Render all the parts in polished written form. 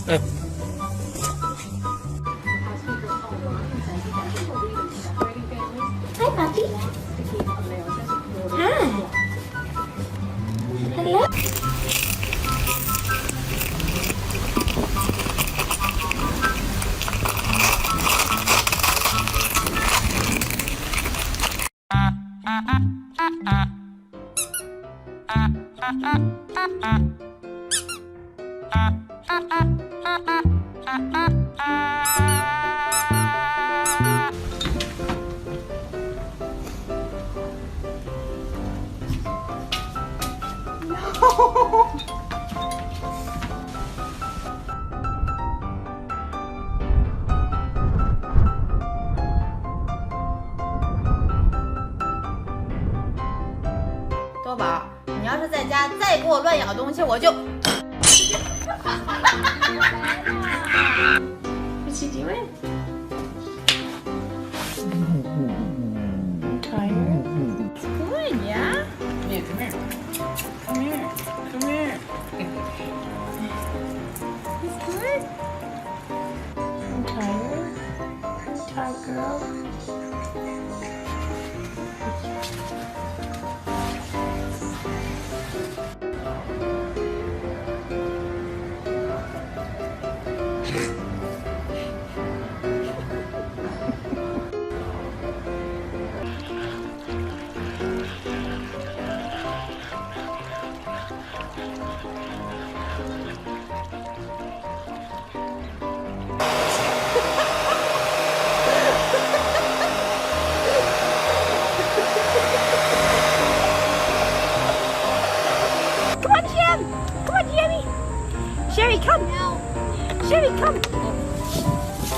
Hi, puppy. Hi. Hello.多宝，你要是在家再给我乱咬东西，我就。What's he doing? Tired? It's good, yeah? Yeah, come here. Come here. Come here. It's good? I'm tired. Tired girl. Come on, Jim! Come on, Jimmy! Sherry, come! Sherry, come!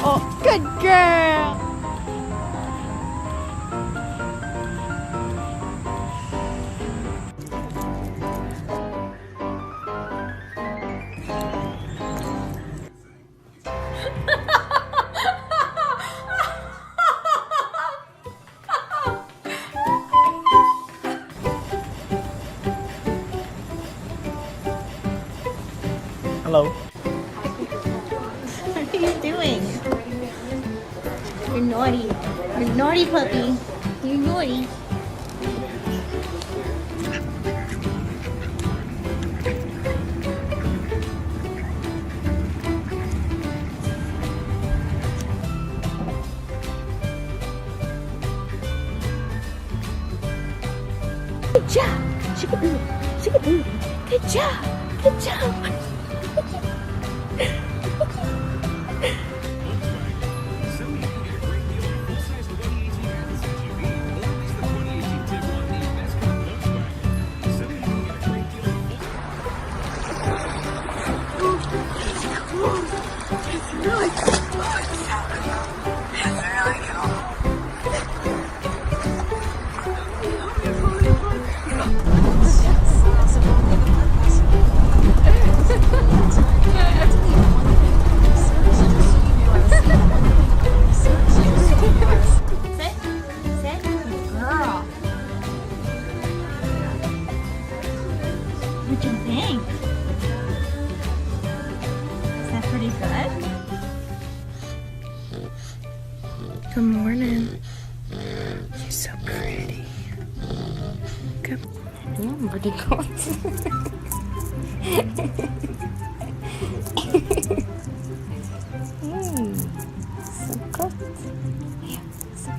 Oh, good girl! Hello. What are you doing? You're naughty. You're naughty, puppy. You're naughty. Good job. Shoo-ka-boo. Shoo-ka-boo. Good job. Good job. What do you think? Is that pretty good? Good morning. You're so pretty. Good morning, buddy goats. So good. Yeah, so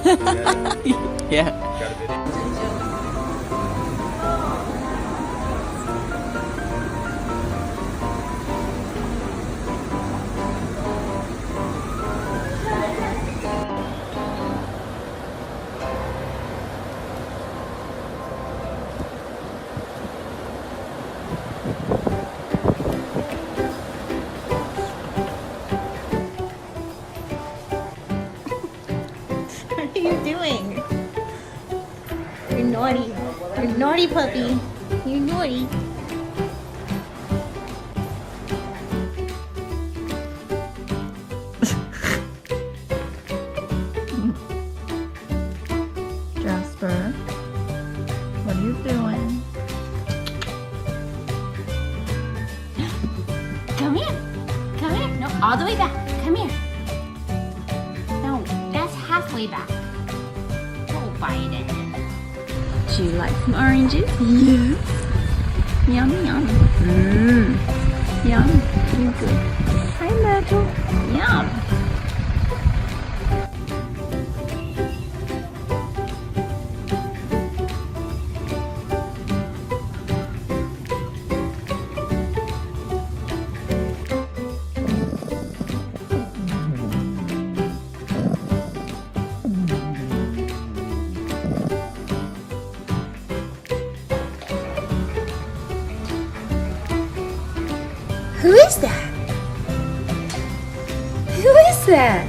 Yeah. What are you doing? You're naughty. You're naughty puppy. You're naughty. Jasper, what are you doing? Come here. Come here. No, all the way back. Come here. No, that's halfway back. Go bite it. Do you like some oranges? Yes. Yum, yum. Yum. You're good. Hi, Myrtle. Yum. Who is that? Who is that?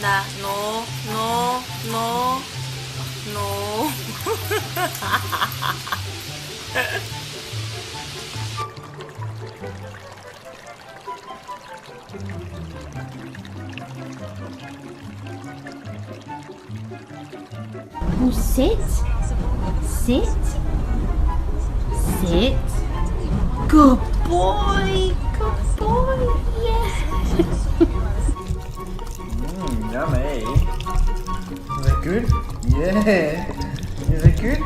간다. No, no, no, no. Oh, sit. Sit. Sit. Good boy. Good boy. Yes. Yummy. Is that good? Yeah. Is it good?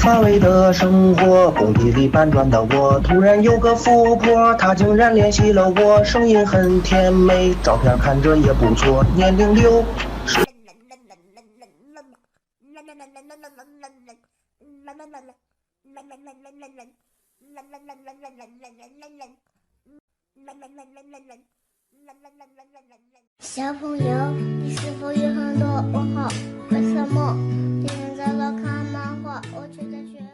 乏味的生活，工地里搬砖的我，突然有个富婆，她竟然联系了我，声音很甜美，照片看着也不错，年龄60。小朋友，你是否有很多问号？为什么天天在那看漫画，我却在学画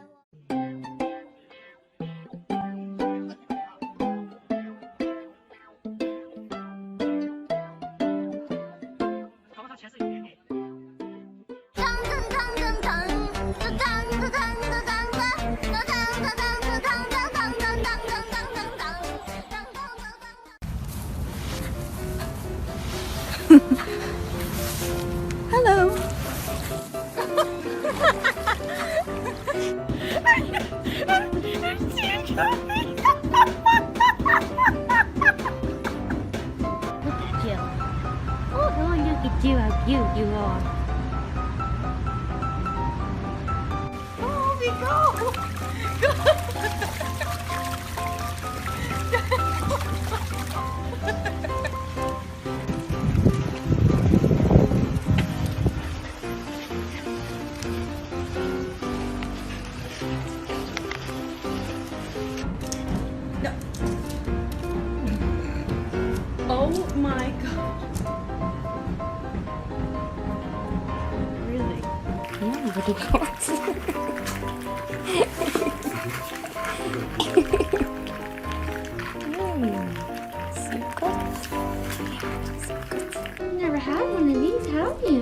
？Hello. Look at you. Oh, look at you, how cute you are. Oh, we go. No. Oh my god. Really? Yeah, what do you got? You've never had one of these, have you?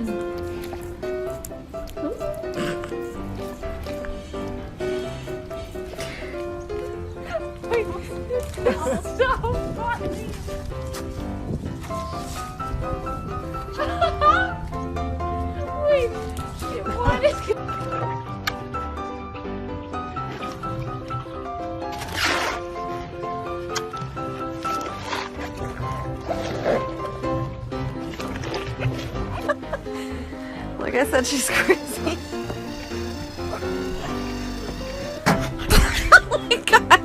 So funny. Wait, what is Like I said, she's crazy. Oh my god.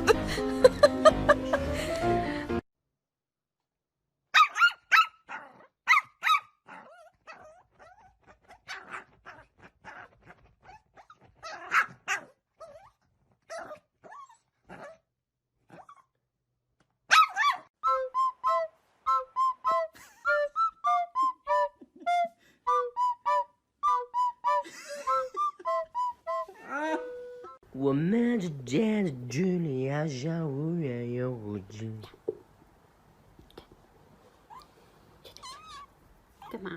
我们之间的距离好像无远又无近。干嘛？